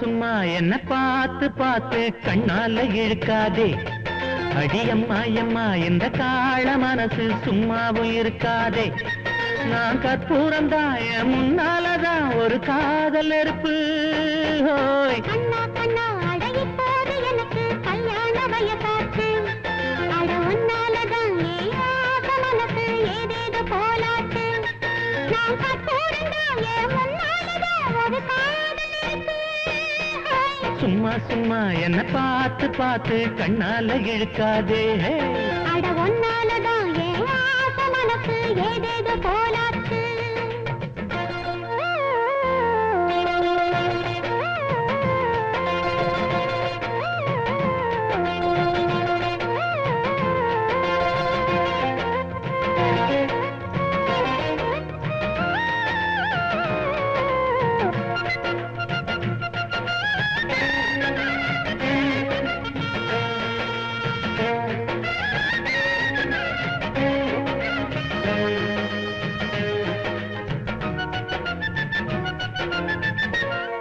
சும்மா என்ன பார்த்து பார்த்து கண்ணால இழுக்காதே. அடியம்மா அம்மா இந்த காள மனசு சும்மாவும் இருக்காதே. நான் கற்பூரம் தாய முன்னாலதான் ஒரு காதல் நெருப்பு. கண்ணா கண்ணா அழகி போது எனக்கு கல்யாண வயசாச்சு. அட உன்னாலதான் ஏக மனசு ஏதேது போலாச்சு. நான் கற்பூரம் தாய முன்னாலதான் ஒரு காதல் நெருப்பு. சும்மா சும்மா என்ன பார்த்து பார்த்து கண்ணால இழுக்காதே. அட ஒன்னாலதான் ஏன் ஆசை மனசு ஏதேது போலாச்சு.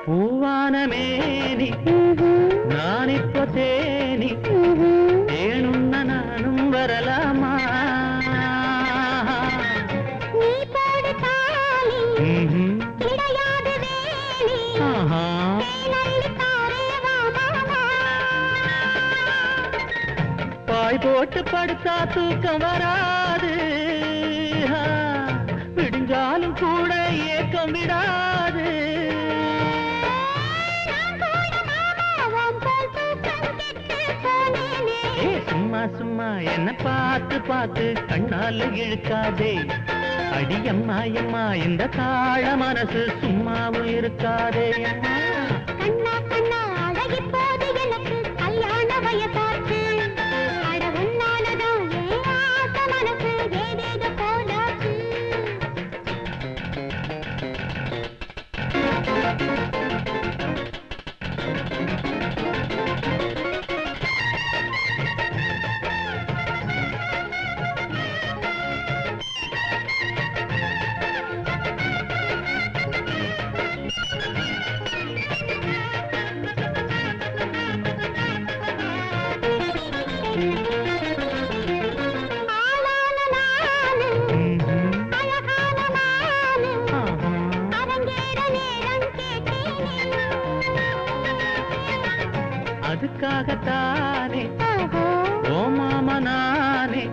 பூவான மேனி நான் இப்போ தேனி தேனுண்ண நானும் வரலாமா? நீ போடு தாலி கிடையாது வேலி. தேனள்ளி தாரே வா மாமா. பாய் போட்டு படுத்தா தூக்கம் வராது. விடிஞ்சாலும் கூட ஏக்கம் விடாது. சும்மா சும்மா என்ன பார்த்து பார்த்து கண்ணால இழுக்காதே. அடியம்மா அம்மா இந்த காள மனசு சும்மாவும் இருக்காதே. கண்ணா கண்ணா அழகி போது எனக்கு கல்யாண வயசாச்சு. அட உன்னாலதான் ஏன் ஆசை மனசு ஏதேது போலாச்சு. ஆளான நானு அழகான நானு அரங்கேற நேரம் கேட்டேனே. அதுக்காகத்தானே ஓ மாமா நானே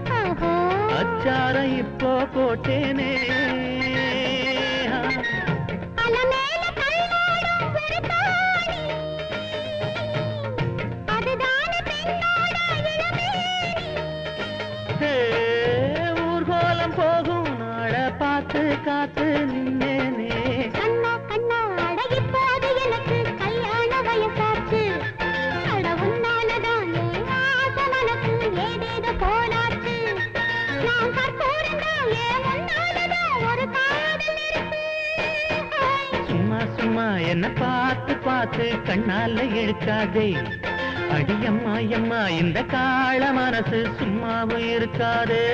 அச்சார இப்போ போட்டேனே. அலமேல கல்லாடும் ஒரு தாணி. அதுதான பெண்ணோட இளமேனி. ஹே, ஊர்கோலம் போகும் நாள பார்த்து காத்து நின்னேனே. கண்ணா கண்ணா அழகி போது எனக்கு கல்யாண வயசாச்சு. அட உன்னாலதான் ஏன் ஆசை மனசு ஏதேது போலாச்சு. நான் கற்பூரம் தான் ஏன் உன்னாலதான் ஒரு காதல் நெருப்பு. சும்மா சும்மா என்ன பார்த்து பார்த்து கண்ணால இழுக்காதே. அடியம்மா அம்மா இந்த காள மனசு சும்மாவும் இருக்காதே.